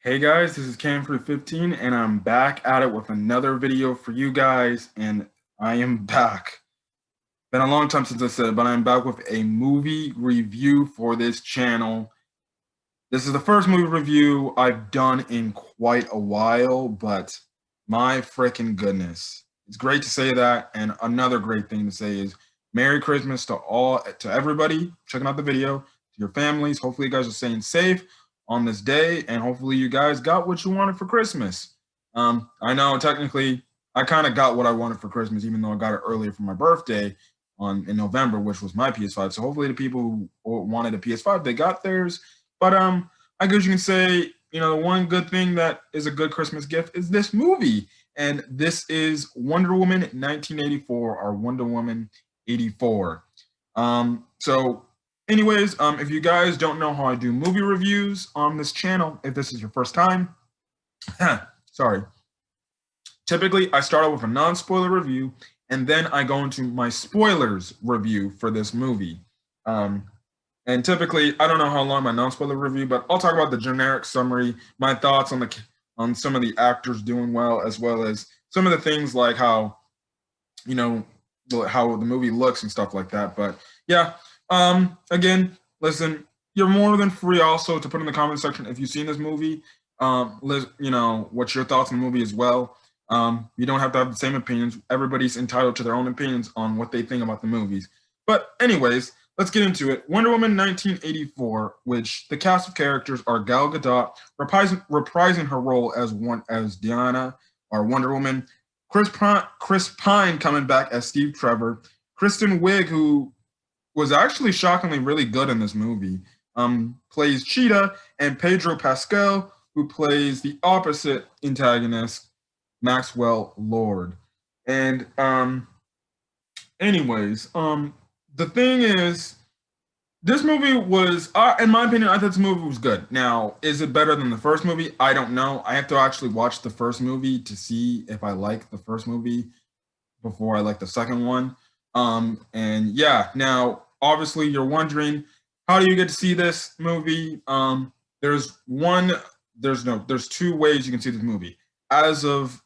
Hey guys, this is Cam15 and I'm back at it with another video for you guys, and I am back. Been a long time since I said it, but I'm back with a movie review for this channel. This is the first movie review I've done in quite a while, but my freaking goodness. It's great to say that, and another great thing to say is Merry Christmas to everybody checking out the video, to your families. Hopefully you guys are staying safe on this day, and hopefully you guys got what you wanted for Christmas. I know technically I kind of got what I wanted for Christmas, even though I got it earlier for my birthday in November, which was my PS5. So hopefully the people who wanted a PS5, they got theirs. But I guess you can say, the one good thing that is a good Christmas gift is this movie. And this is Wonder Woman 1984 or Wonder Woman 84. So anyways, if you guys don't know how I do movie reviews on this channel, if this is your first time, sorry. Typically, I start out with a non-spoiler review, and then I go into my spoilers review for this movie. And typically, I don't know how long my non-spoiler review, but I'll talk about the generic summary, my thoughts on some of the actors doing well, as well as some of the things like how the movie looks and stuff like that. But yeah, again, listen, you're more than free also to put in the comment section if you've seen this movie. What's your thoughts on the movie as well. You don't have to have the same opinions. Everybody's entitled to their own opinions on what they think about the movies. But anyways, let's get into it. Wonder Woman 1984, which the cast of characters are Gal Gadot reprising her role as Diana or Wonder Woman, Chris Pine coming back as Steve Trevor, Kristen Wiig, who was actually shockingly really good in this movie, plays Cheetah, and Pedro Pascal, who plays the opposite antagonist, Maxwell Lord. And the thing is, this movie was, in my opinion, I thought this movie was good. Now, is it better than the first movie? I don't know. I have to actually watch the first movie to see if I like the first movie before I like the second one. And yeah, now, obviously, you're wondering, how do you get to see this movie? There's two ways you can see this movie. As of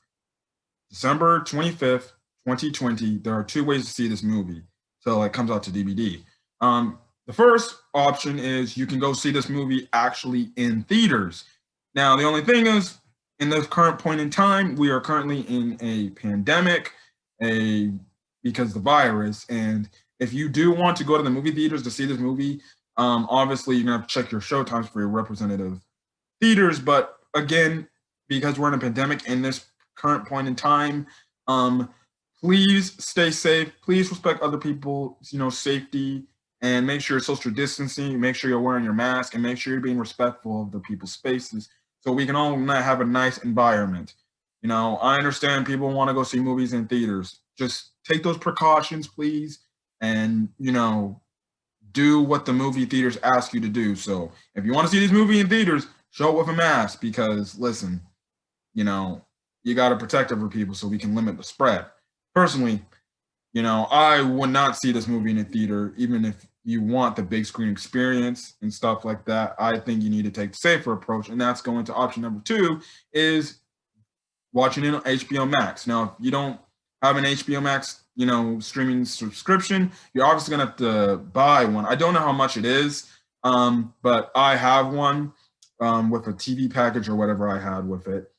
December 25th, 2020, there are two ways to see this movie. So it comes out to DVD. The first option is you can go see this movie actually in theaters. Now, the only thing is, in this current point in time, we are currently in a pandemic, because the virus. And if you do want to go to the movie theaters to see this movie, obviously you're gonna have to check your show times for your representative theaters. But again, because we're in a pandemic in this current point in time, please stay safe. Please respect other people's, safety, and make sure you're social distancing. Make sure you're wearing your mask, and make sure you're being respectful of the people's spaces, so we can all have a nice environment. I understand people want to go see movies in theaters. Just take those precautions, please, and do what the movie theaters ask you to do. So if you want to see this movie in theaters, show up with a mask, because listen, you got to protect other people so we can limit the spread. Personally, I would not see this movie in a theater, even if you want the big screen experience and stuff like that. I think you need to take the safer approach, and that's going to option number 2 is watching it on HBO Max. Now, if you don't have an HBO Max, streaming subscription, you're obviously gonna have to buy one. I don't know how much it is, but I have one with a TV package or whatever I had with it.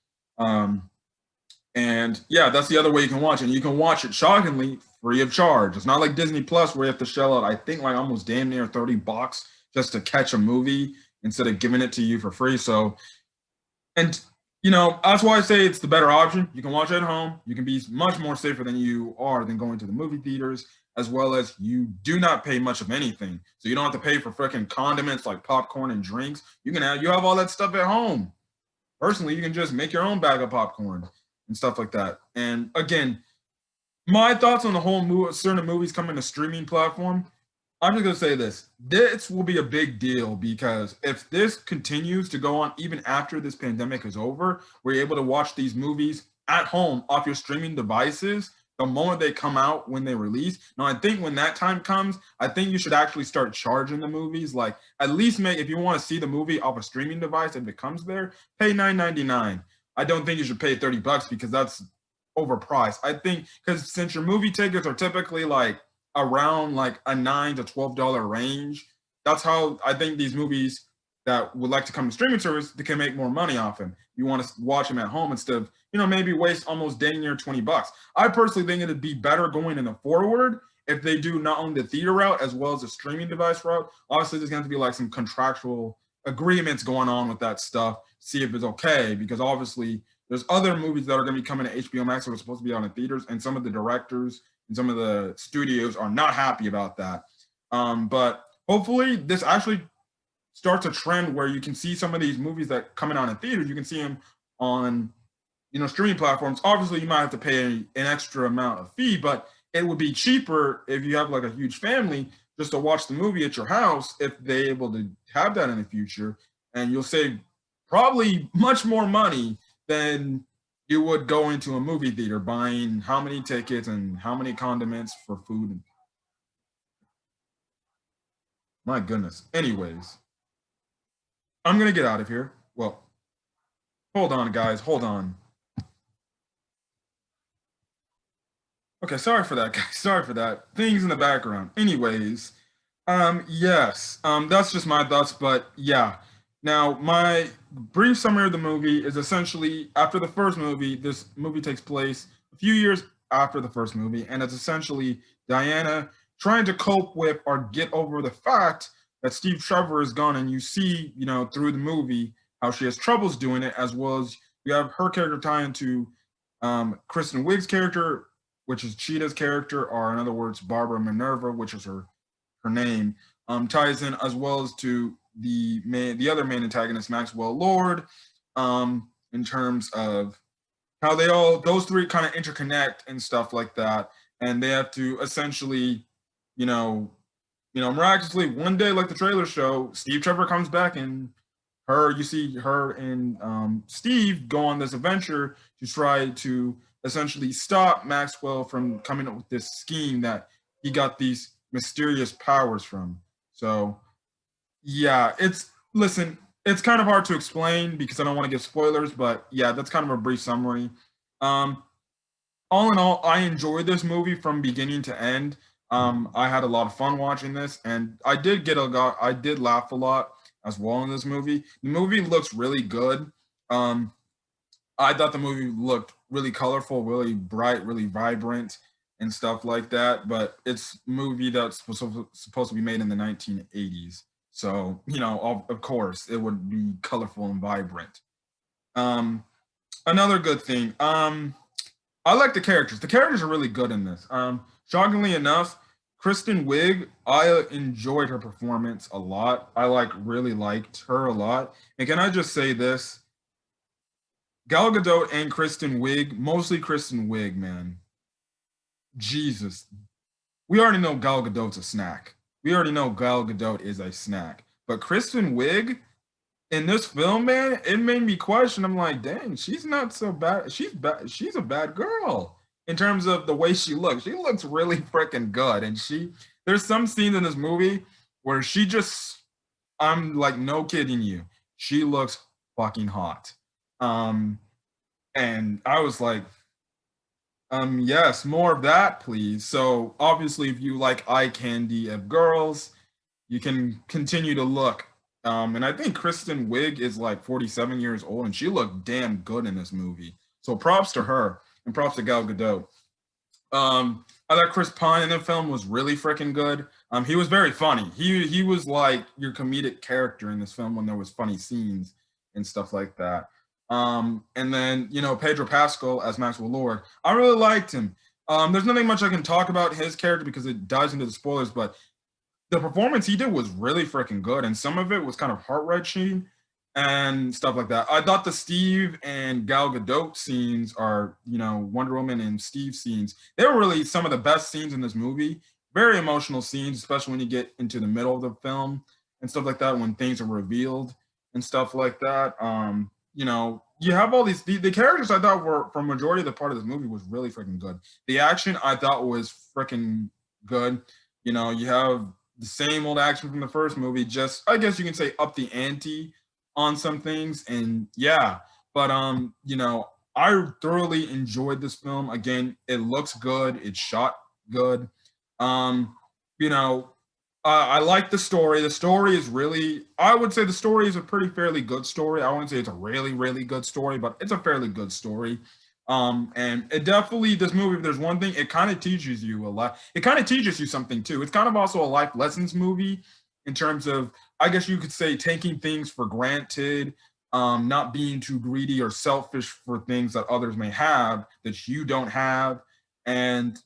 And yeah, that's the other way you can watch it. And you can watch it shockingly free of charge. It's not like Disney Plus where you have to shell out, I think, like almost damn near $30 just to catch a movie instead of giving it to you for free. So, and that's why I say it's the better option. You can watch it at home. You can be much more safer than you are than going to the movie theaters, as well as you do not pay much of anything. So you don't have to pay for freaking condiments like popcorn and drinks. You have all that stuff at home. Personally, you can just make your own bag of popcorn and stuff like that. And again, my thoughts on the whole certain movies coming to streaming platform, I'm just going to say this. This will be a big deal, because if this continues to go on even after this pandemic is over, we're able to watch these movies at home off your streaming devices the moment they come out when they release. Now, I think when that time comes, I think you should actually start charging the movies. Like at least make if you want to see the movie off a streaming device, if it comes there, pay $9.99. I don't think you should pay $30 because that's overpriced. I think because since your movie tickets are typically like around like a $9 to $12 range, that's how I think these movies that would like to come to streaming service, they can make more money off them. You want to watch them at home instead of, maybe waste almost dang near $20. I personally think it'd be better going in the forward if they do not only the theater route as well as the streaming device route. Obviously, there's going to be like some contractual agreements going on with that stuff, see if it's okay, because obviously there's other movies that are going to be coming to HBO Max that are supposed to be on in theaters, and some of the directors and some of the studios are not happy about that. But hopefully this actually starts a trend where you can see some of these movies that coming out in theaters, you can see them on, streaming platforms. Obviously, you might have to pay an extra amount of fee, but it would be cheaper if you have like a huge family just to watch the movie at your house if they're able to have that in the future. And you'll save probably much more money than you would go into a movie theater buying how many tickets and how many condiments for food. My goodness. Anyways, I'm going to get out of here. Well, hold on, guys. Hold on. Okay, sorry for that, guys. Sorry for that. Things in the background. Anyways, yes, that's just my thoughts, but yeah. Now, my brief summary of the movie is essentially after the first movie, this movie takes place a few years after the first movie, and it's essentially Diana trying to cope with or get over the fact that Steve Trevor is gone, and you see, through the movie how she has troubles doing it, as well as you have her character tie into Kristen Wiig's character, which is Cheetah's character, or in other words, Barbara Minerva, which is her name, ties in as well as to the other main antagonist, Maxwell Lord, in terms of how those three kind of interconnect and stuff like that, and they have to essentially, miraculously one day, like the trailer show, Steve Trevor comes back and you see her and Steve go on this adventure to try to essentially stop Maxwell from coming up with this scheme that he got these mysterious powers from. So yeah, it's kind of hard to explain because I don't want to give spoilers, but yeah, that's kind of a brief summary. All in all, I enjoyed this movie from beginning to end. I had a lot of fun watching this, and I did laugh a lot as well in this movie. The movie looks really good. I thought the movie looked really colorful, really bright, really vibrant, and stuff like that. But it's a movie that's supposed to be made in the 1980s. So, of course, it would be colorful and vibrant. Another good thing, I like the characters. The characters are really good in this. Shockingly enough, Kristen Wiig, I enjoyed her performance a lot. I really liked her a lot. And can I just say this? Gal Gadot and Kristen Wiig, mostly Kristen Wiig, man. Jesus. We already know Gal Gadot's a snack. We already know Gal Gadot is a snack. But Kristen Wiig in this film, man, it made me question. I'm like, dang, she's not so bad. She's bad. She's a bad girl in terms of the way she looks. She looks really freaking good. And there's some scenes in this movie where I'm like, no kidding you. She looks fucking hot. And I was like, yes, more of that, please. So obviously, if you like eye candy of girls, you can continue to look. And I think Kristen Wiig is like 47 years old, and she looked damn good in this movie. So props to her, and props to Gal Gadot. I thought Chris Pine in the film was really freaking good. He was very funny. He was like your comedic character in this film when there was funny scenes and stuff like that. And then, Pedro Pascal as Maxwell Lord, I really liked him. There's nothing much I can talk about his character because it dives into the spoilers, but the performance he did was really freaking good. And some of it was kind of heart-wrenching and stuff like that. I thought the Steve and Gal Gadot scenes are, Wonder Woman and Steve scenes, they were really some of the best scenes in this movie. Very emotional scenes, especially when you get into the middle of the film and stuff like that, when things are revealed and stuff like that. you know, you have all these the characters I thought were for majority of the part of this movie was really freaking good. The action I thought was freaking good. You know, you have the same old action from the first movie, just I guess you can say up the ante on some things. And yeah, but you know, I thoroughly enjoyed this film. Again, it looks good, it's shot good. Um, you know, I like the story. The story is really, I would say the story is a pretty fairly good story. I wouldn't say it's a really, really good story, but it's a fairly good story. And it definitely, this movie, if there's one thing, it kind of teaches you a lot. It kind of teaches you something too. It's kind of also a life lessons movie in terms of, I guess you could say, taking things for granted, not being too greedy or selfish for things that others may have that you don't have. And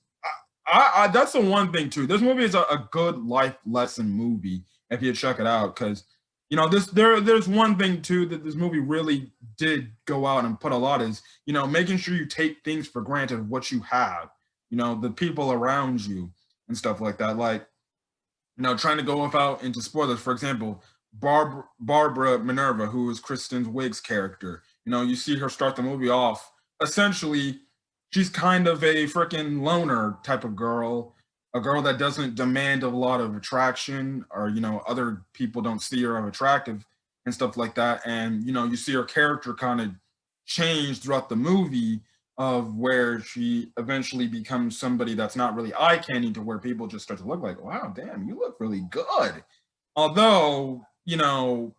that's the one thing too. This movie is a good life lesson movie if you check it out, because you know there's one thing too that this movie really did go out and put a lot is, you know, making sure you take things for granted what you have, you know, the people around you and stuff like that. Like, you know, trying to go without into spoilers. For example, Barbara Minerva, who is Kristen Wiig's character. You know, you see her start the movie off. Essentially, she's kind of a freaking loner type of girl, a girl that doesn't demand a lot of attraction, or you know, other people don't see her as attractive and stuff like that. And you know, you see her character kind of change throughout the movie of where she eventually becomes somebody that's not really eye candy to where people just start to look like, wow, damn, you look really good. Although, you know,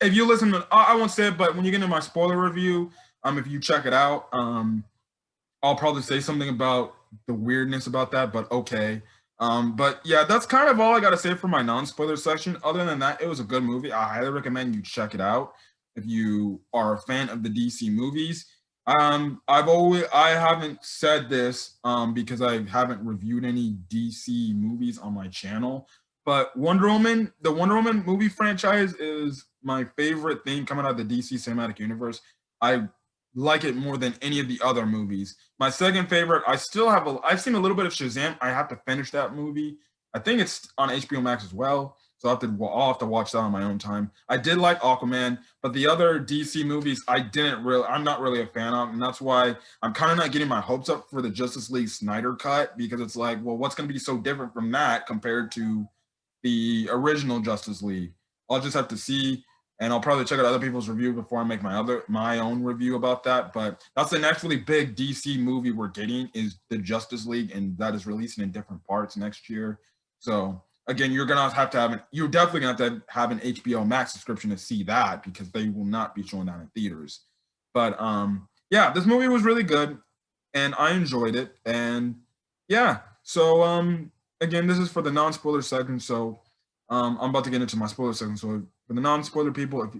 if you listen to, I won't say it, but when you get into my spoiler review, if you check it out, I'll probably say something about the weirdness about that, but okay. But yeah, that's kind of all I got to say for my non-spoiler section. Other than that, it was a good movie. I highly recommend you check it out if you are a fan of the DC movies. I haven't said this because I haven't reviewed any DC movies on my channel, but the Wonder Woman movie franchise is my favorite thing coming out of the DC cinematic universe. I like it more than any of the other movies. My second favorite, I've seen a little bit of Shazam. I have to finish that movie. I think it's on HBO Max as well. So I'll have to watch that on my own time. I did like Aquaman, but the other DC movies I'm not really a fan of. And that's why I'm kind of not getting my hopes up for the Justice League Snyder cut, because it's like, well, what's going to be so different from that compared to the original Justice League? I'll just have to see, and I'll probably check out other people's review before I make my own review about that. But that's the next really big DC movie we're getting is the Justice League, and that is releasing in different parts next year. So again, you're definitely gonna have to have an HBO Max subscription to see that, because they will not be showing that in theaters. But yeah, this movie was really good, and I enjoyed it. And yeah, so again, this is for the non-spoiler section. So I'm about to get into my spoiler section. So for the non-spoiler people,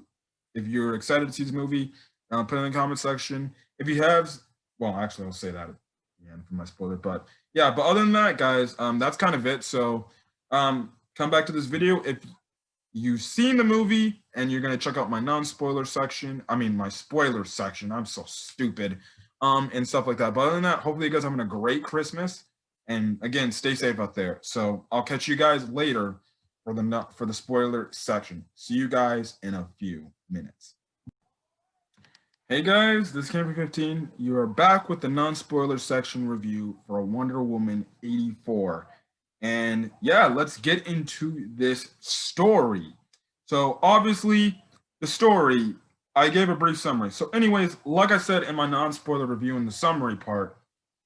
if you're excited to see this movie, put it in the comment section. If you have, well, actually, I'll say that at the end for my spoiler. But yeah, but other than that, guys, that's kind of it. So come back to this video if you've seen the movie and you're gonna check out my non-spoiler section. I mean, my spoiler section. I'm so stupid, and stuff like that. But other than that, hopefully you guys are having a great Christmas. And again, stay safe out there. So I'll catch you guys later for the spoiler section. See you guys in a few minutes. Hey guys, this is Cameron15. You are back with the non-spoiler section review for Wonder Woman 84. And yeah, let's get into this story. So obviously, the story, I gave a brief summary. So anyways, like I said in my non-spoiler review in the summary part,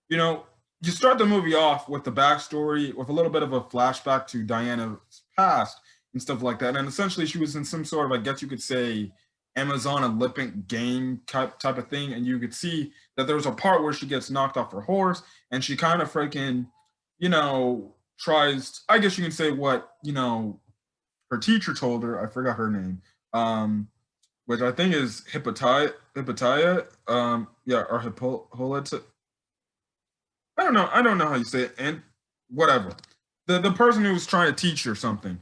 you know, you start the movie off with the backstory, with a little bit of a flashback to Diana's past and stuff like that. And essentially, she was in some sort of, I guess you could say, Amazon Olympic game type of thing. And you could see that there was a part where she gets knocked off her horse and she kind of freaking, you know, tries, I guess you can say what, you know, her teacher told her. I forgot her name, which I think is Hippolyta, yeah, or Hippolyta. I don't know how you say it, and whatever. The person who was trying to teach her something.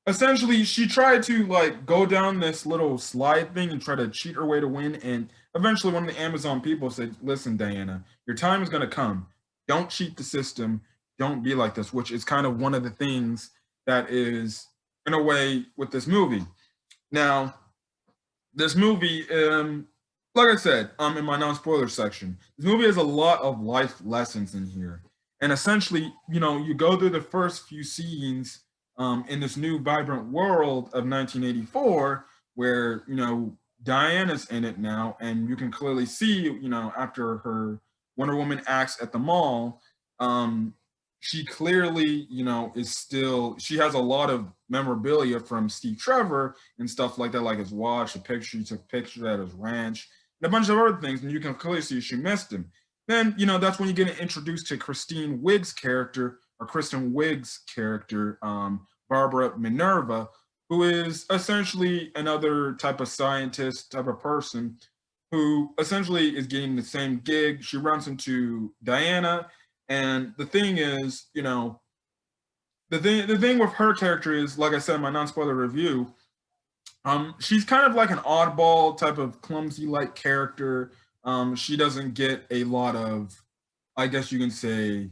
Essentially, she tried to like go down this little slide thing and try to cheat her way to win. And eventually one of the Amazon people said, listen, Diana, your time is gonna come. Don't cheat the system. Don't be like this, which is kind of one of the things that is in a way with this movie. Now, this movie, like I said, in my non-spoiler section, this movie has a lot of life lessons in here. And essentially, you go through the first few scenes in this new vibrant world of 1984, where Diana's in it now, and you can clearly see, after her Wonder Woman acts at the mall, um, she clearly, is still, she has a lot of memorabilia from Steve Trevor and stuff like that, like his watch, a picture, he took pictures at his ranch, and a bunch of other things, and you can clearly see she missed him. Then, that's when you get introduced to Kristen Wiig's character, Barbara Minerva, who is essentially another type of scientist, type of person who essentially is getting the same gig. She runs into Diana, and the thing is, the thing with her character is, like I said in my non-spoiler review, she's kind of like an oddball type of clumsy like character. She doesn't get a lot of, I guess you can say,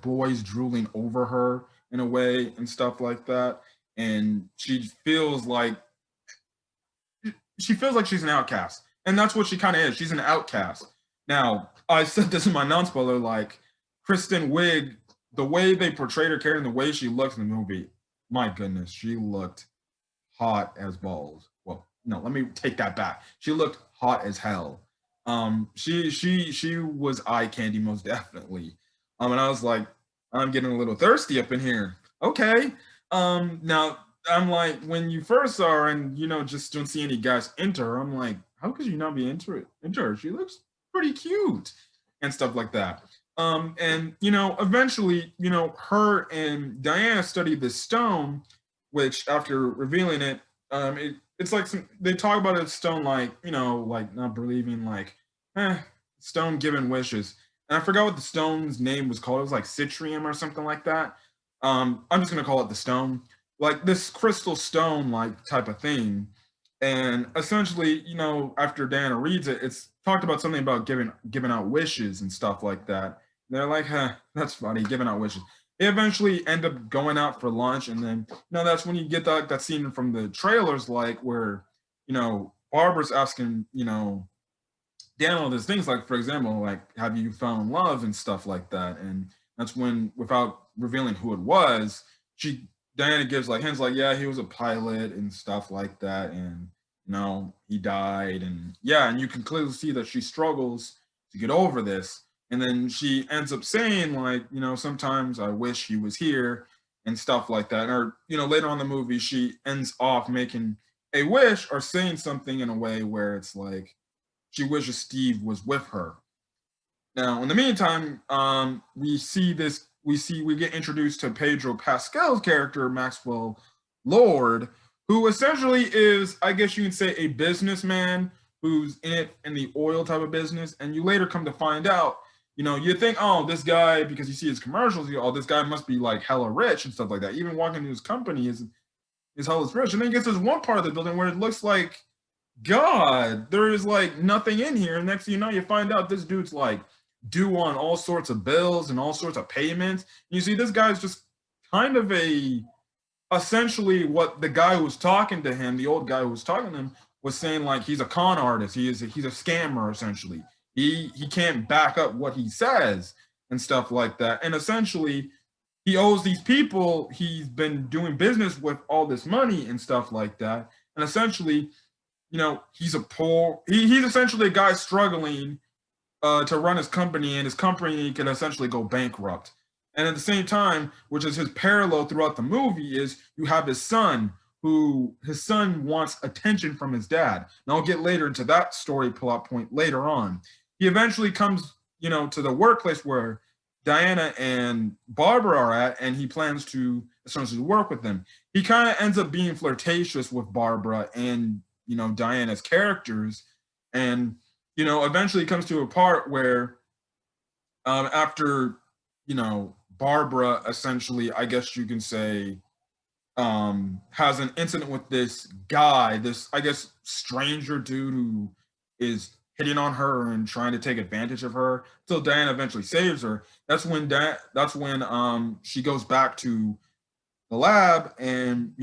boys drooling over her in a way and stuff like that. And she feels like she's an outcast, and that's what she kind of is. She's an outcast. Now, I said this in my non-spoiler, like Kristen Wiig, the way they portrayed her character and the way she looked in the movie, my goodness, she looked hot as balls. Well, no, let me take that back. She looked hot as hell. She was eye candy most definitely. And I was like, I'm getting a little thirsty up in here. Okay. Now I'm like, when you first saw her and just don't see any guys enter her, I'm like, how could you not be into her? She looks pretty cute and stuff like that. And eventually, her and Diana studied the stone, which after revealing it, it's like they talk about a stone like, like not believing, like, stone giving wishes. And I forgot what the stone's name was called. It was like citrium or something like that. I'm just gonna call it the stone, like this crystal stone like type of thing. And essentially, after Diana reads it, it's talked about something about giving out wishes and stuff like that. And they're like, that's funny, giving out wishes. They eventually end up going out for lunch, and then that's when you get that scene from the trailers, like where Barbara's asking Dan all these things, like for example, like have you found love and stuff like that, and that's when, without revealing who it was, she Diana gives like hints like, yeah, he was a pilot and stuff like that, and he died, and yeah, and you can clearly see that she struggles to get over this, and then she ends up saying like, sometimes I wish he was here and stuff like that, or later on in the movie she ends off making a wish or saying something in a way where it's like she wishes Steve was with her. Now, in the meantime, we get introduced to Pedro Pascal's character, Maxwell Lord, who essentially is, I guess you can say, a businessman who's in it in the oil type of business. And you later come to find out, you think, oh, this guy, because you see his commercials, this guy must be like hella rich and stuff like that. Even walking into his company is hella rich. And then he gets this one part of the building where it looks like, God, there is like nothing in here. And next thing you know, you find out this dude's like due on all sorts of bills and all sorts of payments. You see, this guy's just kind of essentially what the guy who was talking to him, the old guy who was talking to him, was saying, like, he's a con artist. He's a scammer, essentially. He can't back up what he says and stuff like that. And essentially, he owes these people he's been doing business with all this money and stuff like that. And essentially, he's he's essentially a guy struggling to run his company, and his company can essentially go bankrupt. And at the same time, which is his parallel throughout the movie, is you have his son, who his son wants attention from his dad. And I'll get later into that story plot point later on. He eventually comes, to the workplace where Diana and Barbara are at, and he plans to essentially work with them. He kind of ends up being flirtatious with Barbara and Diana's characters, and eventually comes to a part where after Barbara essentially, I guess you can say, has an incident with this guy, this, I guess, stranger dude who is hitting on her and trying to take advantage of her, until Diana eventually saves her. That's when she goes back to the lab, and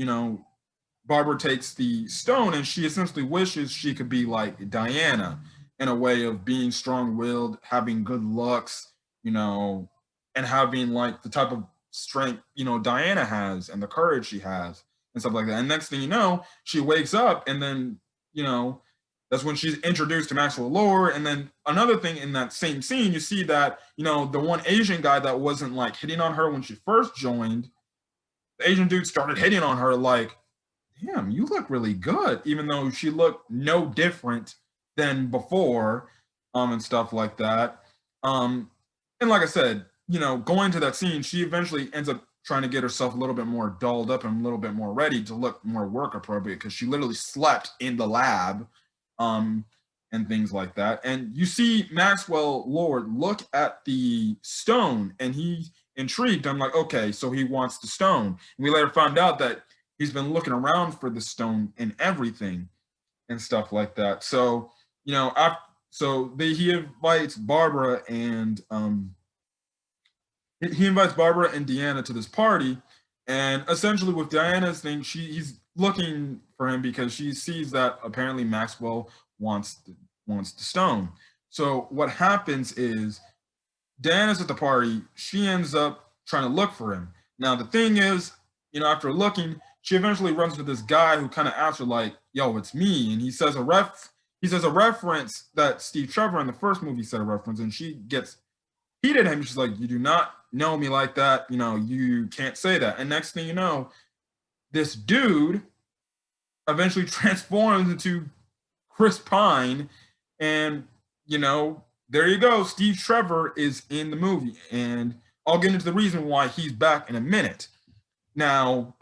Barbara takes the stone and she essentially wishes she could be like Diana in a way of being strong-willed, having good looks, you know, and having like the type of strength, Diana has and the courage she has and stuff like that. And next thing you know, she wakes up and then, you know, that's when she's introduced to Maxwell Lord. And then another thing in that same scene, you see that, the one Asian guy that wasn't like hitting on her when she first joined, the Asian dude started hitting on her like, damn, you look really good, even though she looked no different than before, and stuff like that. And like I said, going to that scene, she eventually ends up trying to get herself a little bit more dolled up and a little bit more ready to look more work appropriate because she literally slept in the lab, and things like that. And you see Maxwell Lord look at the stone and he's intrigued. I'm like, okay, so he wants the stone. And we later found out that he's been looking around for the stone and everything and stuff like that. So, he invites Barbara and Deanna to this party. And essentially with Diana's thing, he's looking for him because she sees that apparently Maxwell wants the stone. So what happens is Diana's at the party. She ends up trying to look for him. Now the thing is, after looking, she eventually runs into this guy who kind of asks her like, "Yo, it's me," and he says a reference that Steve Trevor in the first movie said a reference, and she gets heated at him. She's like, "You do not know me like that. You can't say that." And next thing you know, this dude eventually transforms into Chris Pine, and there you go. Steve Trevor is in the movie, and I'll get into the reason why he's back in a minute. Now,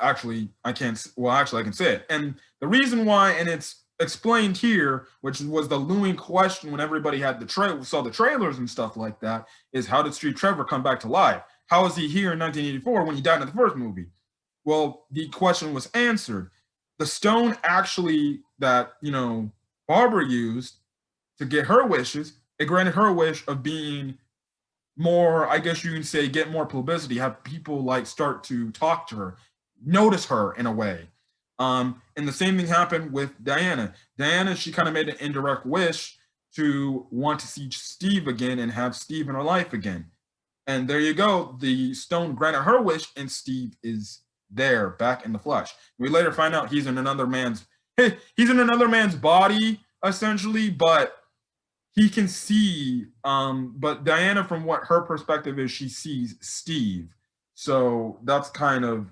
actually, I can say it. And the reason why, and it's explained here, which was the looming question when everybody had saw the trailers and stuff like that, is how did Steve Trevor come back to life? How is he here in 1984 when he died in the first movie? Well, the question was answered. The stone actually that, Barbara used to get her wishes, it granted her wish of being more, I guess you can say, get more publicity, have people like start to talk to her, notice her in a way. And the same thing happened with Diana. Diana, she kind of made an indirect wish to want to see Steve again and have Steve in her life again. And there you go. The stone granted her wish, and Steve is there, back in the flesh. We later find out he's in another man's body, essentially, but he can see, but Diana, from what her perspective is, she sees Steve. So that's kind of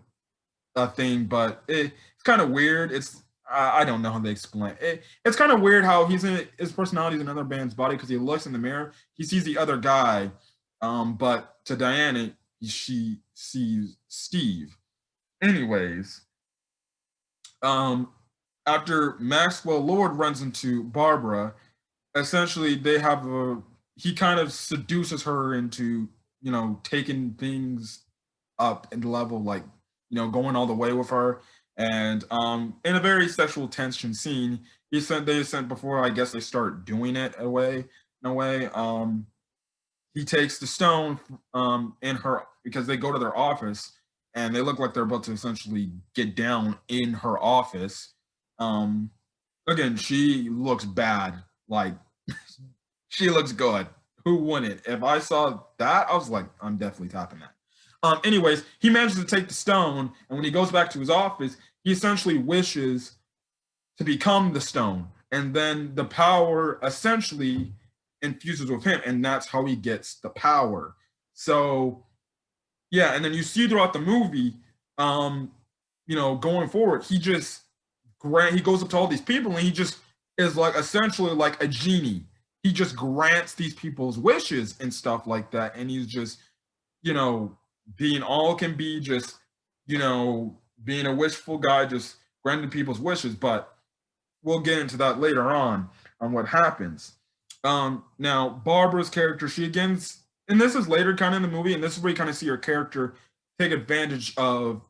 a thing, but it's kind of weird. I don't know how they explain it. It's kind of weird how his personality is in another man's body because he looks in the mirror, he sees the other guy, but to Diana, she sees Steve. Anyways, after Maxwell Lord runs into Barbara, essentially he kind of seduces her into, taking things up in the level, like, going all the way with her. And in a very sexual tension scene, they sent before I guess they start doing it in a way. He takes the stone in her, because they go to their office and they look like they're about to essentially get down in her office. Again, she looks bad. Like, she looks good. Who wouldn't? If I saw that, I was like, I'm definitely tapping that. Anyways, he manages to take the stone, and when he goes back to his office, he essentially wishes to become the stone. And then the power essentially infuses with him, and that's how he gets the power. So, yeah, and then you see throughout the movie, going forward, he goes up to all these people, and he just is like essentially like a genie. He just grants these people's wishes and stuff like that. And he's just, being all can be, just, being a wishful guy, just granting people's wishes. But we'll get into that later on what happens. Now, Barbara's character, she again, and this is later kind of in the movie, and this is where you kind of see her character take advantage of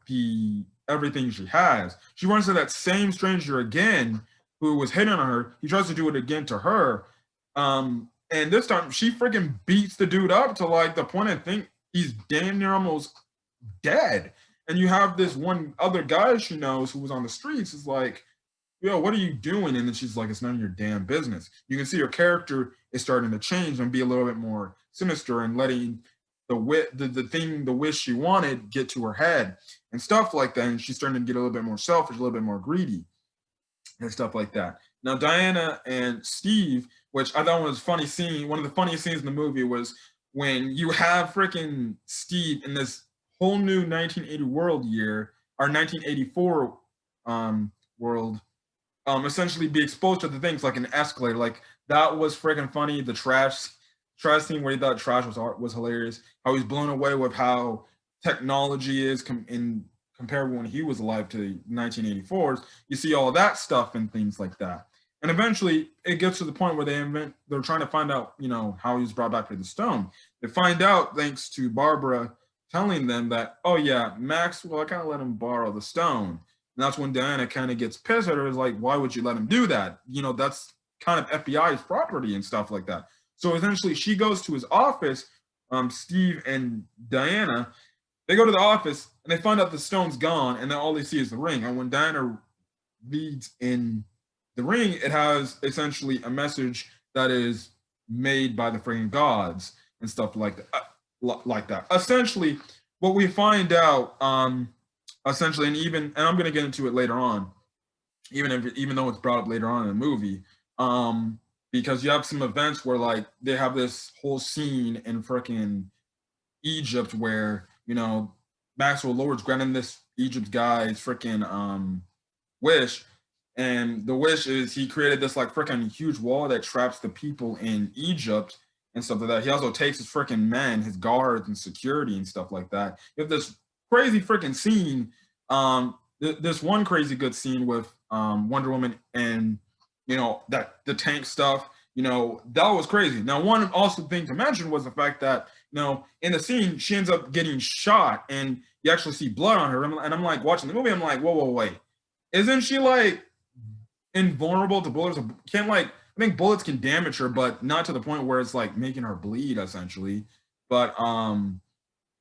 everything she has. She runs to that same stranger again who was hitting on her. He tries to do it again to her. And this time she freaking beats the dude up to like the point I think he's damn near almost dead. And you have this one other guy she knows who was on the streets is like, yo, what are you doing? And then she's like, it's none of your damn business. You can see her character is starting to change and be a little bit more sinister and letting the wish she wanted get to her head and stuff like that. And she's starting to get a little bit more selfish, a little bit more greedy and stuff like that. Now, Diana and Steve, which I thought was funny scene, one of the funniest scenes in the movie was when you have freaking Steve in this whole new 1980 world year, or 1984 world, essentially be exposed to the things like an escalator. Like that was freaking funny. The trash scene where he thought trash was hilarious. How he's blown away with how technology is in compared when he was alive to 1984s. You see all of that stuff and things like that. And eventually, it gets to the point where they're trying to find out, how he was brought back to the stone. They find out thanks to Barbara telling them that, oh yeah, Maxwell, I kind of let him borrow the stone. And that's when Diana kind of gets pissed at her. Is like, why would you let him do that? That's kind of FBI's property and stuff like that. So essentially, she goes to his office. Steve and Diana, they go to the office and they find out the stone's gone, and then all they see is the ring. And when Diana reads in the ring, it has essentially a message that is made by the freaking gods and stuff like that. Essentially, what we find out, essentially, and I'm going to get into it later on, even though it's brought up later on in the movie, because you have some events where like they have this whole scene in freaking Egypt where Maxwell Lord's granting this Egypt guy's freaking wish. And the wish is he created this like freaking huge wall that traps the people in Egypt and stuff like that. He also takes his freaking men, his guards and security and stuff like that. You have this crazy freaking scene. This one crazy good scene with Wonder Woman and that the tank stuff. That was crazy. Now, one also thing to mention was the fact that in the scene she ends up getting shot and you actually see blood on her. And I'm like watching the movie. I'm like, whoa, wait, isn't she like invulnerable to bullets? I think bullets can damage her, but not to the point where it's like making her bleed essentially. But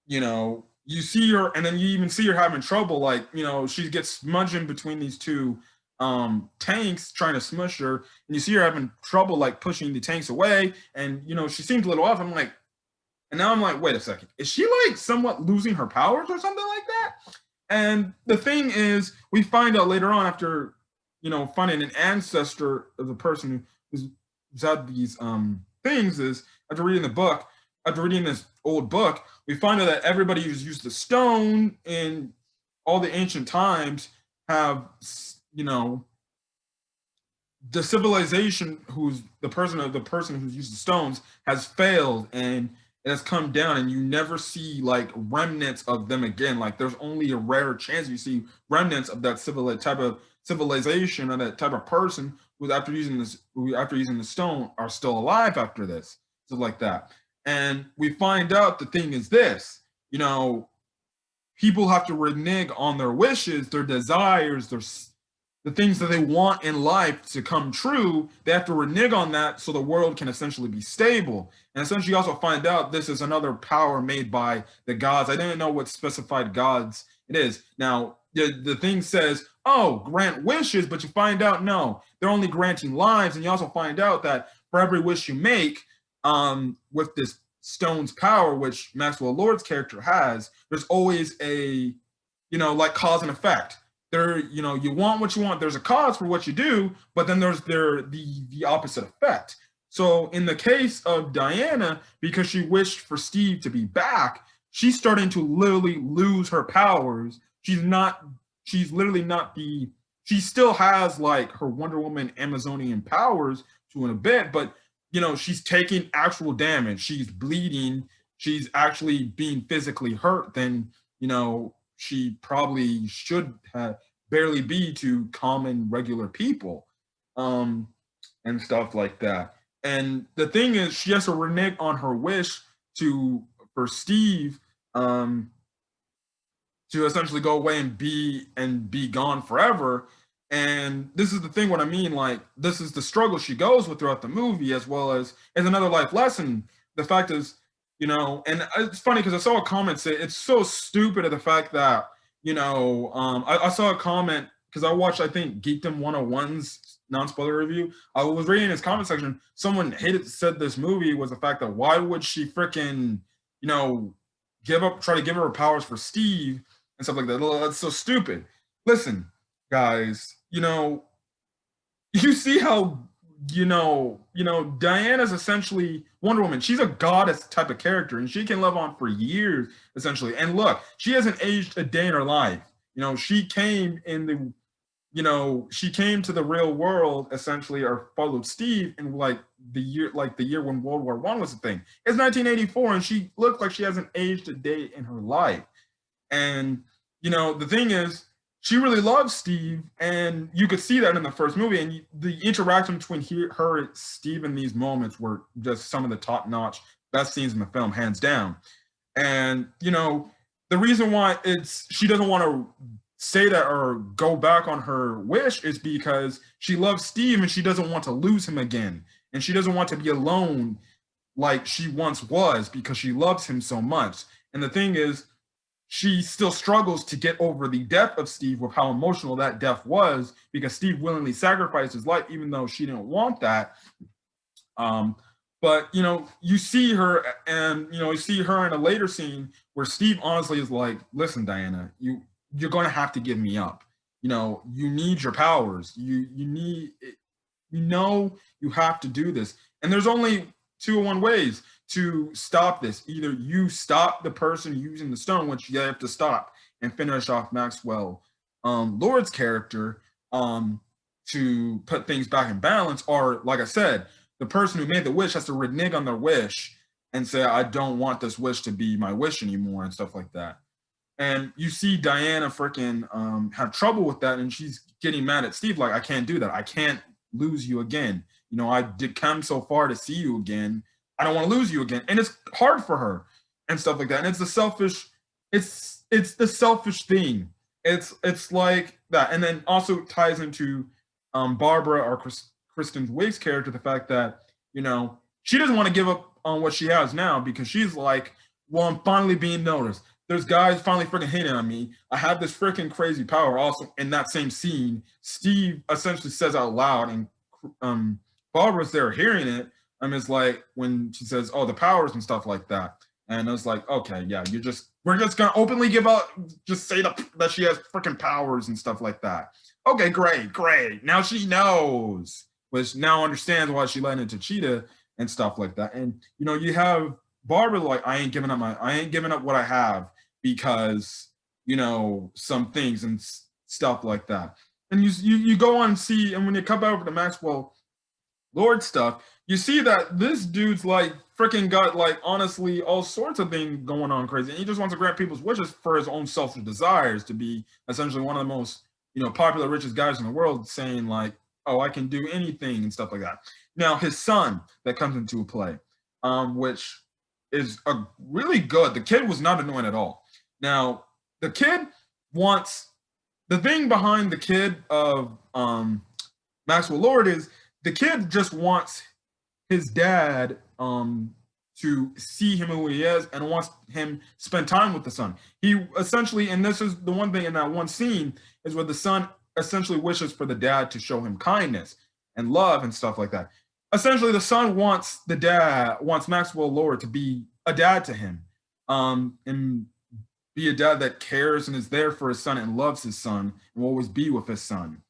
you see her, and then you even see her having trouble. Like she gets smudged in between these two tanks trying to smush her, and you see her having trouble like pushing the tanks away, and she seems a little off. And now I'm like, wait a second, is she like somewhat losing her powers or something like that? And the thing is, we find out later on after finding an ancestor of the person who's had these things, is after reading this old book, we find out that everybody who's used the stone in all the ancient times have the civilization who's the person who's used the stones has failed, and it has come down, and you never see like remnants of them again. Like there's only a rare chance you see remnants of that type of civilization or that type of person who after using the stone are still alive after this, stuff like that. And we find out the thing is this, people have to renege on their wishes, their desires, the things that they want in life to come true. They have to renege on that so the world can essentially be stable. And essentially also find out this is another power made by the gods. I didn't know what specified gods it is. Now, the thing says, oh, grant wishes, but you find out, no, they're only granting lives. And you also find out that for every wish you make, with this stone's power, which Maxwell Lord's character has, there's always a, like cause and effect. There, you want what you want. There's a cause for what you do, but then there's the opposite effect. So in the case of Diana, because she wished for Steve to be back, she's starting to literally lose her powers. She still has like her Wonder Woman Amazonian powers to an bit, but she's taking actual damage. She's bleeding. She's actually being physically hurt than, she probably should have barely be to common regular people, and stuff like that. And the thing is, she has to renege on her wish for Steve to essentially go away and be gone forever. And this is the thing, what I mean, like this is the struggle she goes with throughout the movie, as well as another life lesson. The fact is, and it's funny because I saw a comment say it's so stupid of the fact that I saw a comment because I watched, I think, Geekdom 101's non-spoiler review. I was reading his comment section. Someone said this movie was the fact that why would she freaking, try to give her powers for Steve and stuff like that. That's so stupid. Listen, guys, you see how Diana's essentially Wonder Woman. She's a goddess type of character, and she can live on for years, essentially. And look, she hasn't aged a day in her life. She came she came to the real world essentially, or followed Steve in the year when World War I was a thing. It's 1984, and she looks like she hasn't aged a day in her life. And the thing is, she really loves Steve, and you could see that in the first movie. And the interaction between her and Steve in these moments were just some of the top-notch best scenes in the film, hands down. And the reason why she doesn't want to say that or go back on her wish is because she loves Steve and she doesn't want to lose him again, and she doesn't want to be alone like she once was because she loves him so much. And the thing is, she still struggles to get over the death of Steve, with how emotional that death was, because Steve willingly sacrificed his life, even though she didn't want that. But you see her, and you see her in a later scene where Steve honestly is like, "Listen, Diana, you're going to have to give me up. You need your powers. You have to do this." And there's only 2 ways to stop this. Either you stop the person using the stone, which you have to stop and finish off Maxwell Lord's character to put things back in balance, or like I said, the person who made the wish has to renege on their wish and say, "I don't want this wish to be my wish anymore," and stuff like that. And you see Diana freaking have trouble with that, and she's getting mad at Steve, like, "I can't do that. I can't lose you again. I did come so far to see you again. I don't want to lose you again." And it's hard for her and stuff like that. And it's the selfish thing. It's like that. And then also ties into Barbara, or Kristen Wiig's character, the fact that, she doesn't want to give up on what she has now, because she's like, "Well, I'm finally being noticed. There's guys finally freaking hitting on me. I have this freaking crazy power." Also, in that same scene, Steve essentially says out loud, and Barbara's there hearing it. It's like when she says, "Oh, the powers," and stuff like that. And I was like, okay, yeah, we're just gonna openly give out, just say that she has freaking powers and stuff like that. Okay, great. Now she knows, which now understands why she let into Cheetah and stuff like that. And you have Barbara like, I ain't giving up what I have, because some things and stuff like that. And you go on and see, and when you come over to Maxwell Lord stuff, you see that this dude's like freaking got like honestly all sorts of things going on crazy, and he just wants to grant people's wishes for his own selfish desires, to be essentially one of the most popular, richest guys in the world, saying like, "Oh, I can do anything," and stuff like that. Now his son that comes into play, which is a really good. The kid was not annoying at all. Now the kid wants, the thing behind the kid of Maxwell Lord is, the kid just wants his dad to see him who he is, and wants him to spend time with the son. He essentially, and this is the one thing in that one scene, is where the son essentially wishes for the dad to show him kindness and love and stuff like that. Essentially, the son wants Maxwell Lord to be a dad to him, and be a dad that cares and is there for his son and loves his son and will always be with his son.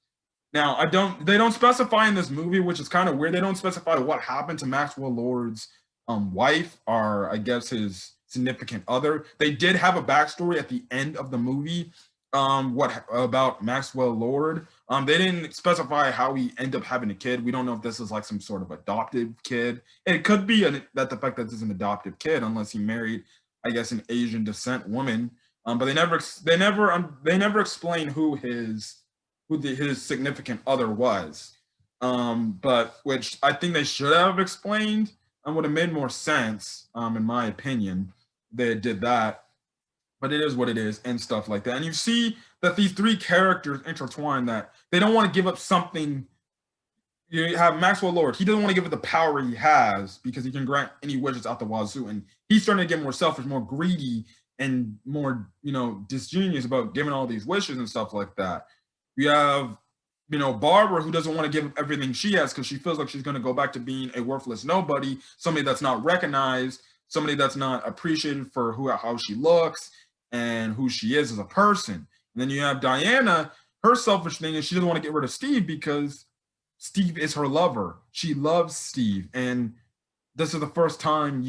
Now, they don't specify in this movie, which is kind of weird. They don't specify what happened to Maxwell Lord's wife, or I guess his significant other. They did have a backstory at the end of the movie, what about Maxwell Lord. They didn't specify how he ended up having a kid. We don't know if this is like some sort of adoptive kid. It could be that the fact that this is an adoptive kid, unless he married, I guess, an Asian descent woman. But they never explain who his significant other was, but which I think they should have explained, and would have made more sense, in my opinion. They did that, but it is what it is, and stuff like that. And you see that these 3 characters intertwine, that they don't want to give up something. You have Maxwell Lord. He doesn't want to give up the power he has, because he can grant any wishes out the wazoo, and he's starting to get more selfish, more greedy, and more, disgenious about giving all these wishes and stuff like that. You have, Barbara, who doesn't want to give everything she has because she feels like she's going to go back to being a worthless nobody, somebody that's not recognized, somebody that's not appreciated for how she looks and who she is as a person. And then you have Diana. Her selfish thing is she doesn't want to get rid of Steve because Steve is her lover. She loves Steve, and this is the first time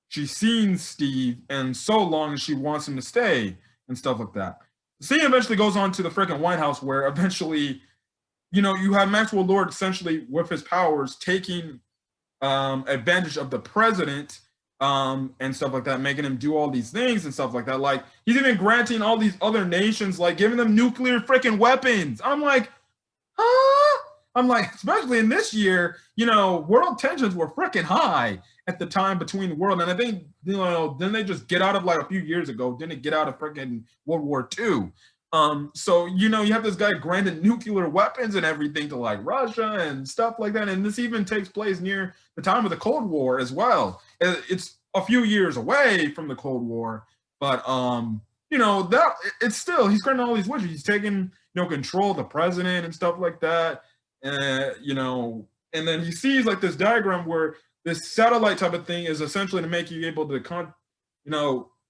she's seen Steve in so long, and she wants him to stay and stuff like that. The scene eventually goes on to the freaking White House, where eventually, you have Maxwell Lord essentially with his powers taking advantage of the president and stuff like that, making him do all these things and stuff like that. Like, he's even granting all these other nations, like giving them nuclear freaking weapons. I'm like, huh? I'm like, especially in this year, world tensions were freaking high at the time between the world. And I think, then they just get out of, like, a few years ago, didn't get out of freaking World War II. So, you have this guy granting nuclear weapons and everything to, like, Russia and stuff like that. And this even takes place near the time of the Cold War as well. It's a few years away from the Cold War, but, that it's still, he's granting all these wishes. He's taking, control of the president and stuff like that. And then he sees, like, this diagram where this satellite type of thing is essentially to make you able to,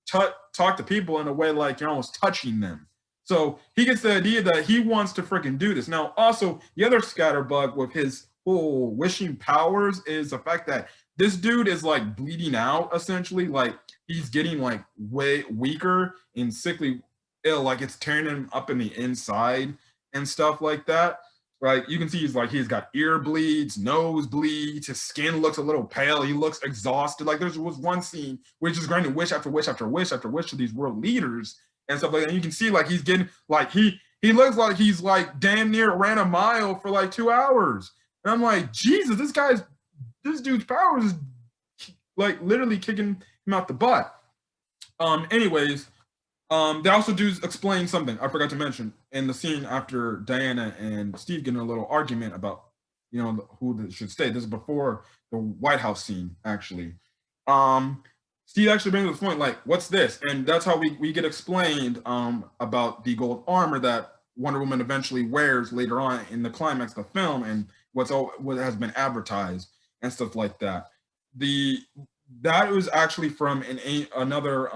talk to people in a way like you're almost touching them. So he gets the idea that he wants to freaking do this. Now, also, the other scatterbug with his whole wishing powers is the fact that this dude is, like, bleeding out, essentially. Like, he's getting, like, way weaker and sickly ill. Like, it's tearing him up in the inside and stuff like that. Right, you can see he's got ear bleeds, nose bleeds, his skin looks a little pale, he looks exhausted. Like, there was one scene where he's just granting wish after wish after wish after wish to these world leaders and stuff like that. And you can see, like, he's getting, like, he looks like he's, like, damn near ran a mile for, like, 2 hours. And I'm like, Jesus, this dude's powers is, like, literally kicking him out the butt. Anyways, they also do explain something I forgot to mention in the scene after Diana and Steve get in a little argument about, who should stay. This is before the White House scene, actually. Steve actually brings up the point, like, what's this? And that's how we get explained about the gold armor that Wonder Woman eventually wears later on in the climax of the film, and what has been advertised and stuff like that. That was actually from another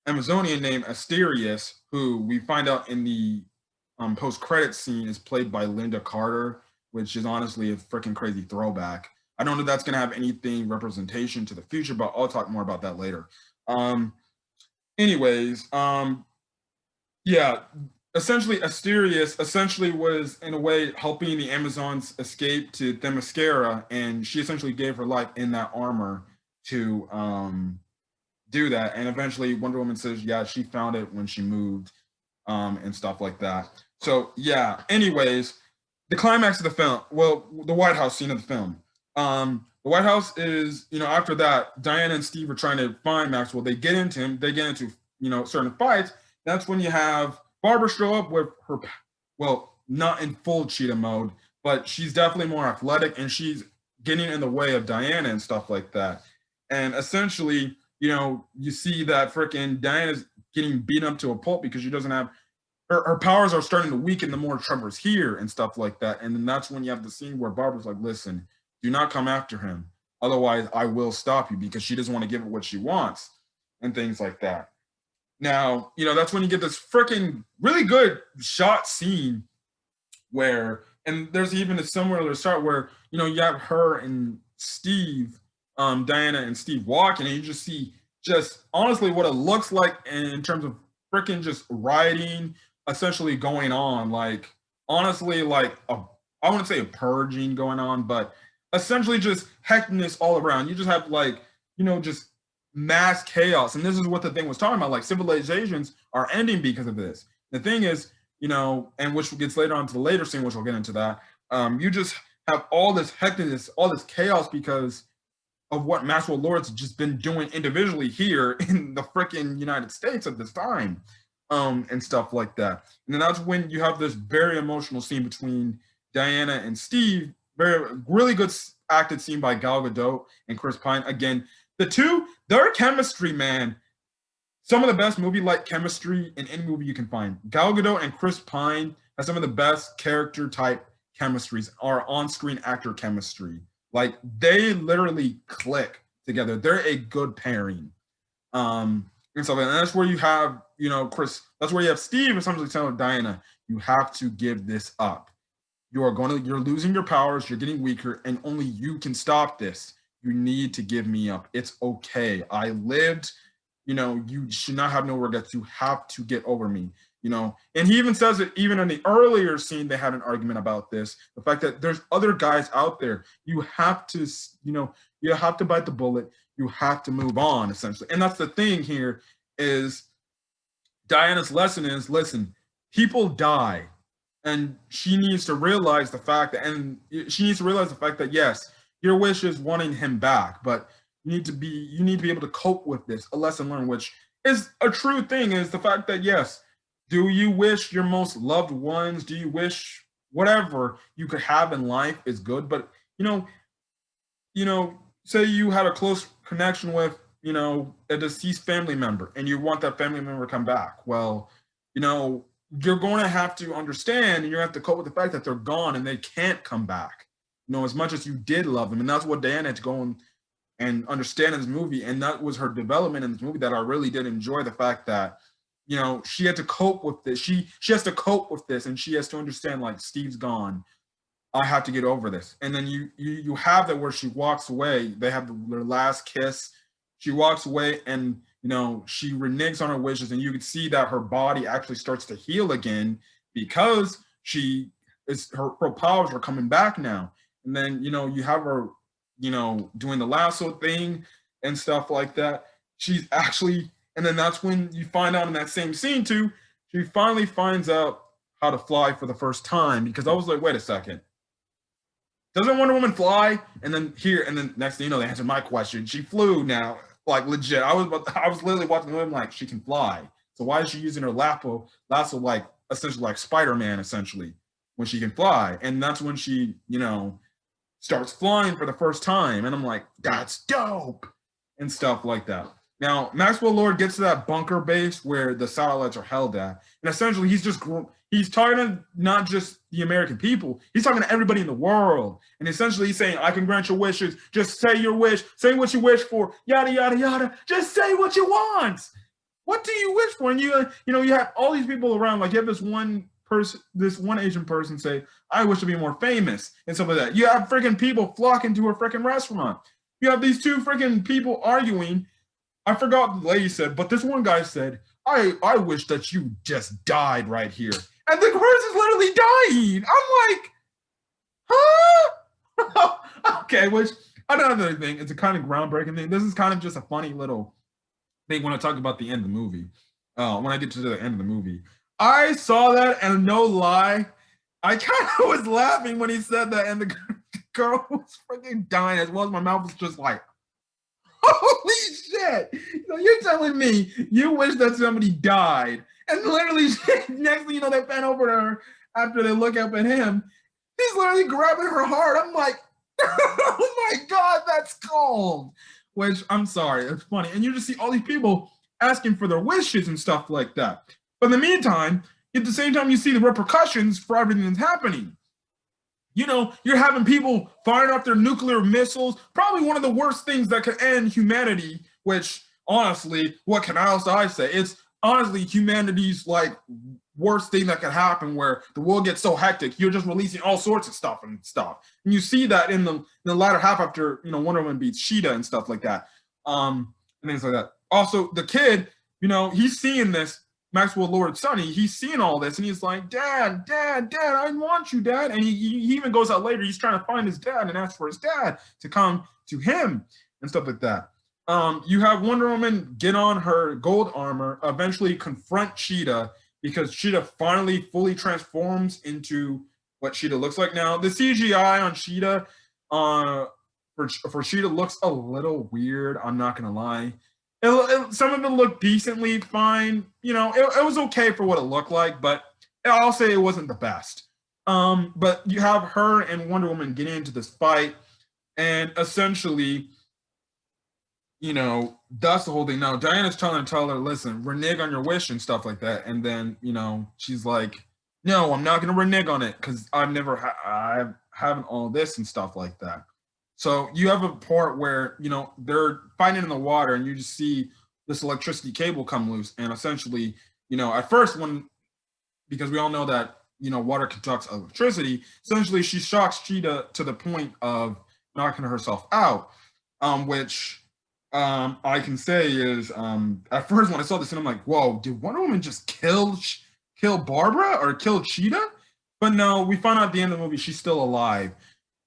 Amazonian named Asterius, who we find out in the post-credit scene is played by Linda Carter, which is honestly a freaking crazy throwback. I don't know if that's going to have anything representation to the future, but I'll talk more about that later. Anyways, yeah, essentially Asterius was in a way helping the Amazons escape to Themyscira, and she essentially gave her life in that armor to do that. And eventually Wonder Woman says, yeah, she found it when she moved and stuff like that. So yeah, anyways, the climax of the film, well, the White House scene of the film. The White House is, after that, Diana and Steve are trying to find Maxwell. They get into him, they get into, certain fights. That's when you have Barbara show up with her, well, not in full cheetah mode, but she's definitely more athletic, and she's getting in the way of Diana and stuff like that. And essentially, you see that freaking Diana's getting beat up to a pulp because she doesn't have her powers are starting to weaken the more Trevor's here and stuff like that. And then that's when you have the scene where Barbara's like, listen, do not come after him. Otherwise, I will stop you, because she doesn't want to give her what she wants and things like that. Now, that's when you get this freaking really good shot scene where, and there's even a similar start where, you have her and Steve, Diana and Steve walking, and you just see just honestly what it looks like in terms of freaking just rioting essentially going on. Like, honestly, like I wouldn't say a purging going on, but essentially just hecticness all around. You just have, like, just mass chaos. And this is what the thing was talking about. Like, civilizations are ending because of this. The thing is, and which gets later on to the later scene, which we'll get into that. You just have all this hecticness, all this chaos because of what Maxwell Lord's just been doing individually here in the freaking United States at this time, and stuff like that. And then that's when you have this very emotional scene between Diana and Steve. Really good acted scene by Gal Gadot and Chris Pine. Again, The two, their chemistry, man, some of the best movie-like chemistry in any movie you can find. Gal Gadot and Chris Pine have some of the best character type chemistries or on-screen actor chemistry. Like they literally click together. They're a good pairing. And stuff. And that's where you have, Chris. That's where you have Steve essentially telling Diana, you have to give this up. You're losing your powers. You're getting weaker, and only you can stop this. You need to give me up. It's okay. I lived. You should not have no regrets. You have to get over me. And he even says it even in the earlier scene, they had an argument about this. The fact that there's other guys out there. You have to, you have to bite the bullet. You have to move on, essentially. And that's the thing here is Diana's lesson is, listen, people die. And she needs to realize the fact that, yes, your wish is wanting him back, but you need to be able to cope with this. A lesson learned, which is a true thing, is the fact that, yes, do you wish your most loved ones, do you wish whatever you could have in life is good? But, say you had a close connection with, a deceased family member and you want that family member to come back. Well, you're going to have to understand and you have to cope with the fact that they're gone and they can't come back, as much as you did love them. And that's what Diana had to go and understand in this movie. And that was her development in this movie that I really did enjoy, the fact that, she had to cope with this. She has to cope with this, and she has to understand, like, Steve's gone. I have to get over this. And then you have that where she walks away. They have their last kiss. She walks away and, she reneges on her wishes, and you can see that her body actually starts to heal again because her powers are coming back now. And then, you have her, doing the lasso thing and stuff like that. She's actually, and then that's when you find out in that same scene too, she finally finds out how to fly for the first time, because I was like, wait a second. Doesn't Wonder Woman fly? And then next thing you know, they answered my question. She flew now, like legit. I was literally watching the movie like, she can fly. So why is she using her lasso like essentially like Spider-Man essentially when she can fly? And that's when she, starts flying for the first time. And I'm like, that's dope and stuff like that. Now, Maxwell Lord gets to that bunker base where the satellites are held at. And essentially, he's talking to not just the American people. He's talking to everybody in the world. And essentially, he's saying, I can grant your wishes. Just say your wish. Say what you wish for. Yada, yada, yada. Just say what you want. What do you wish for? And you have all these people around. Like, you have this one Asian person say, I wish to be more famous and stuff like that. You have freaking people flocking to her freaking restaurant. You have these two freaking people arguing. I forgot what the lady said, but this one guy said, I wish that you just died right here. And the person's literally dying. I'm like, huh? Okay, which another thing, it's a kind of groundbreaking thing. This is kind of just a funny little thing when I talk about the end of the movie. When I get to the end of the movie. I saw that, and no lie, I kind of was laughing when he said that, and the girl was freaking dying as well as my mouth was just like, holy shit! You're telling me you wish that somebody died, and literally next thing you know, they bend over to her after they look up at him. He's literally grabbing her heart. I'm like, oh my god, that's cold. Which I'm sorry, it's funny, and you just see all these people asking for their wishes and stuff like that. But in the meantime, at the same time, you see the repercussions for everything that's happening. You're having people firing off their nuclear missiles, probably one of the worst things that could end humanity, which honestly, what can I say? It's honestly humanity's like worst thing that could happen, where the world gets so hectic, you're just releasing all sorts of stuff. And you see that in the latter half after, Wonder Woman beats Sheeta and stuff like that. And things like that. Also, the kid, he's seeing this, Maxwell Lord Sonny, he's seeing all this, and he's like, Dad, I want you, Dad. And he even goes out later, he's trying to find his dad and ask for his dad to come to him and stuff like that. You have Wonder Woman get on her gold armor, eventually confront Cheetah, because Cheetah finally fully transforms into what Cheetah looks like now. The CGI on Cheetah, for Cheetah looks a little weird, I'm not going to lie. Some of it looked decently fine. It was okay for what it looked like, but I'll say it wasn't the best. But you have her and Wonder Woman getting into this fight, and essentially, that's the whole thing. Now, Diana's trying to tell her, listen, renege on your wish and stuff like that. And then, she's like, no, I'm not going to renege on it because I haven't all this and stuff like that. So you have a part where, they're fighting in the water and you just see this electricity cable come loose. And essentially, at first, because we all know that, water conducts electricity, essentially she shocks Cheetah to the point of knocking herself out, which I can say is at first when I saw this and I'm like, whoa, did Wonder Woman just kill Barbara or kill Cheetah? But no, we find out at the end of the movie she's still alive.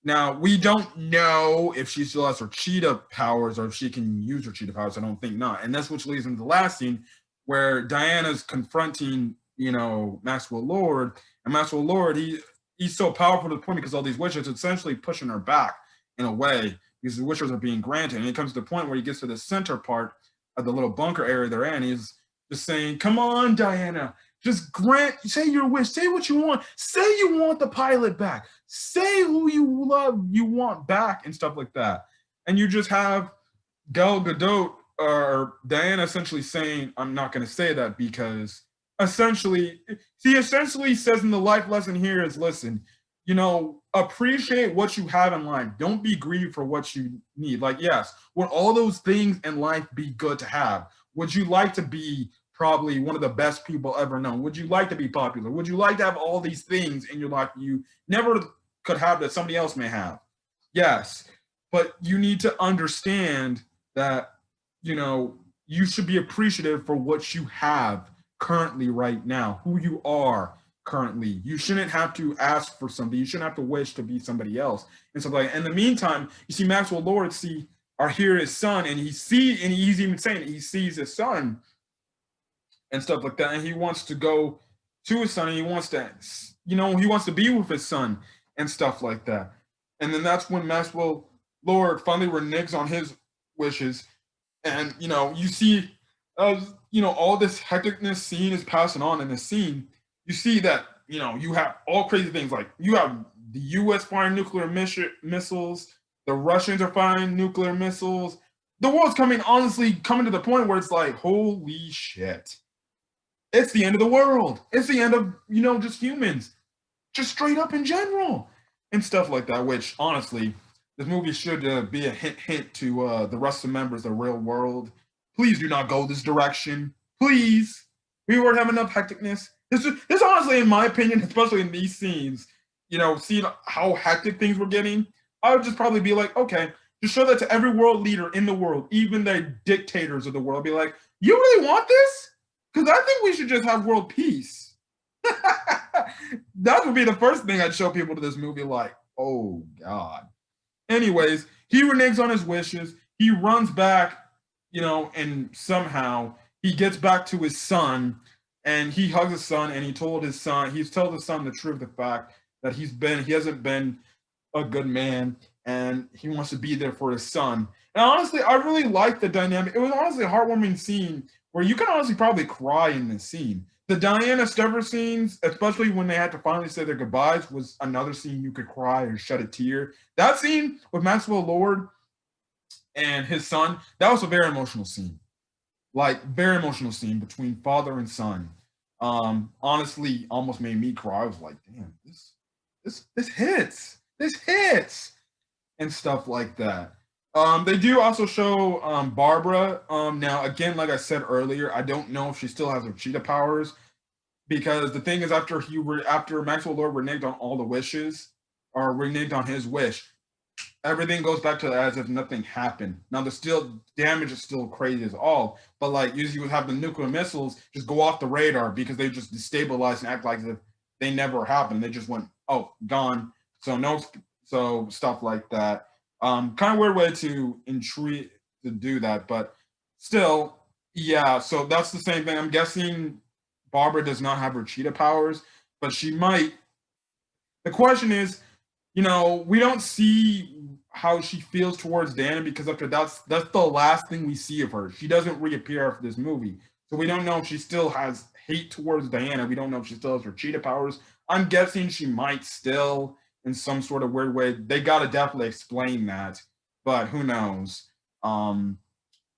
Now we don't know if she still has her Cheetah powers or if she can use her Cheetah powers. I don't think not, and that's which leads into the last scene where Diana's confronting Maxwell Lord, and Maxwell Lord he's so powerful to the point because all these wishes essentially pushing her back in a way because the wishes are being granted. And it comes to the point where he gets to the center part of the little bunker area they're in. He's just saying, come on, Diana, just say your wish, say what you want, say you want the pilot back, say who you love, you want back, and stuff like that. And you just have Gal Gadot or Diana essentially saying, I'm not going to say that because he essentially says in the life lesson here is, listen, appreciate what you have in life. Don't be greedy for what you need. Like, yes, would all those things in life be good to have? Would you like to be probably one of the best people ever known? Would you like to be popular? Would you like to have all these things in your life you never could have that somebody else may have? Yes, but you need to understand that, you should be appreciative for what you have currently right now, who you are currently. You shouldn't have to ask for something. You shouldn't have to wish to be somebody else. And so like in the meantime, you see Maxwell Lord hear his son, and he's even saying he sees his son and stuff like that. And he wants to go to his son and he wants to be with his son and stuff like that. And then that's when Maxwell Lord finally reneges on his wishes. And, you see, all this hecticness scene is passing on in this scene. You see that, you have all crazy things like you have the U.S. firing nuclear missiles, the Russians are firing nuclear missiles. The world's coming to the point where it's like, holy shit. It's the end of the world. It's the end of, just humans, just straight up in general and stuff like that, which honestly, this movie should be a hint to the rest of the members of the real world. Please do not go this direction. Please. We already have enough hecticness. This honestly, in my opinion, especially in these scenes, seeing how hectic things were getting, I would just probably be like, okay, just show that to every world leader in the world, even the dictators of the world. Be like, you really want this? Because I think we should just have world peace. That would be the first thing I'd show people to this movie, like, oh, God. Anyways, he reneges on his wishes. He runs back, and somehow he gets back to his son, and he hugs his son, and he told his son the truth, the fact that he hasn't been a good man, and he wants to be there for his son. And honestly, I really liked the dynamic. It was honestly a heartwarming scene where you can honestly probably cry in this scene. The Diana Stever scenes, especially when they had to finally say their goodbyes, was another scene you could cry or shed a tear. That scene with Maxwell Lord and his son, that was a very emotional scene. Like, very emotional scene between father and son. Honestly, almost made me cry. I was like, damn, this hits. This hits. And stuff like that. They do also show Barbara. Now, again, like I said earlier, I don't know if she still has her cheetah powers, because the thing is, after Maxwell Lord reneged on all the wishes, or reneged on his wish, everything goes back to as if nothing happened. Now, the damage is still crazy as all, but like usually you would have the nuclear missiles just go off the radar because they just destabilize and act like as if they never happened. They just went, oh, gone. So stuff like that. Kind of weird way to do that, but still, yeah. So that's the same thing. I'm guessing Barbara does not have her cheetah powers, but she might. The question is, we don't see how she feels towards Diana, because that's the last thing we see of her. She doesn't reappear after this movie, so we don't know if she still has hate towards Diana. We don't know if she still has her cheetah powers. I'm guessing she might still, in some sort of weird way. They got to definitely explain that, but who knows?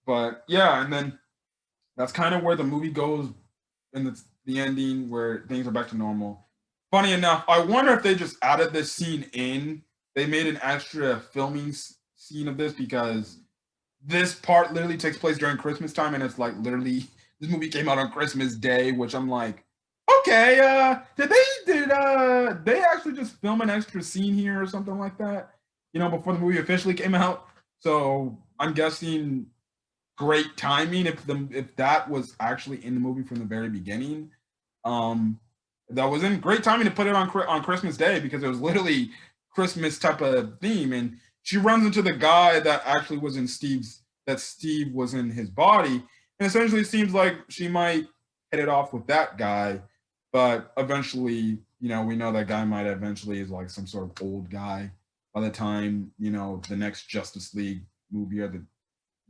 But yeah, and then that's kind of where the movie goes in the ending where things are back to normal. Funny enough, I wonder if they just added this scene in. They made an extra filming scene of this because this part literally takes place during Christmas time, and it's like literally this movie came out on Christmas Day, which I'm like, okay, did they actually just film an extra scene here or something like that? You know, before the movie officially came out. So I'm guessing great timing if that was actually in the movie from the very beginning. Um, that was in great timing to put it on Christmas Day because it was literally Christmas type of theme. And she runs into the guy that actually was in Steve was in his body, and essentially it seems like she might hit it off with that guy, but eventually, you know, we know that guy might eventually is like some sort of old guy by the time the next Justice League movie or the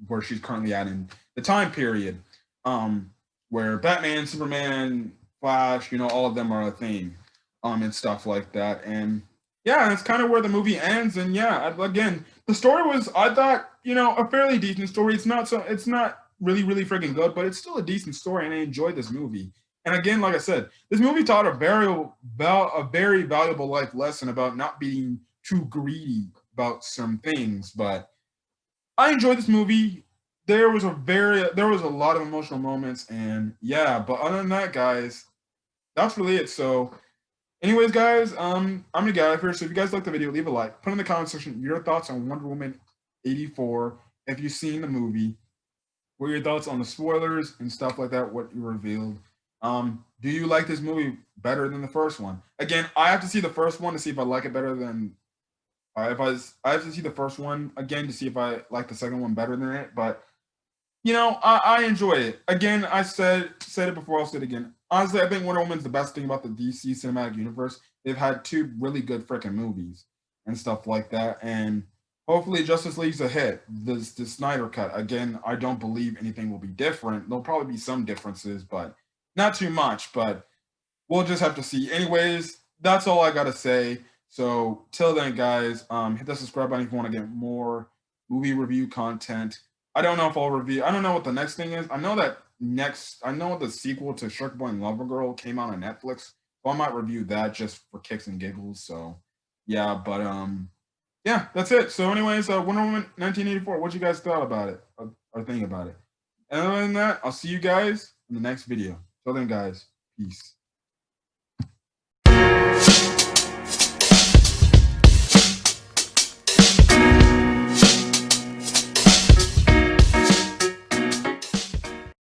where she's currently at in the time period, um, where Batman, Superman, Flash, all of them are a thing, and stuff like that. And yeah, that's kind of where the movie ends. And yeah, again, the story was, I thought, a fairly decent story. It's not really, really freaking good, but it's still a decent story, and I enjoyed this movie. And again, like I said, this movie taught a very valuable life lesson about not being too greedy about some things. But I enjoyed this movie. There was a lot of emotional moments, and yeah. But other than that, guys, that's really it. So, anyways, guys, I'm gonna get out of here. So if you guys like the video, leave a like. Put in the comment section your thoughts on Wonder Woman 84. If you've seen the movie, what are your thoughts on the spoilers and stuff like that? What you revealed. Do you like this movie better than the first one? Again, I have to see the first one to see if I like it better than if I have to see the first one again to see if I like the second one better than it. But I enjoy it. Again, I said it before, I'll say it again. Honestly, I think Wonder Woman's the best thing about the DC cinematic universe. They've had two really good freaking movies and stuff like that. And hopefully Justice League's a hit. The Snyder cut. Again, I don't believe anything will be different. There'll probably be some differences, but not too much. But we'll just have to see. Anyways, that's all I gotta say. So till then, guys, hit the subscribe button if you want to get more movie review content. I don't know if I'll review. I don't know what the next thing is. I know the sequel to Shark Boy and Lover Girl came out on Netflix, so I might review that just for kicks and giggles. So yeah, but yeah, that's it. So anyways, Wonder Woman 1984. What you guys thought about it or think about it? And other than that, I'll see you guys in the next video. Till then, guys, peace.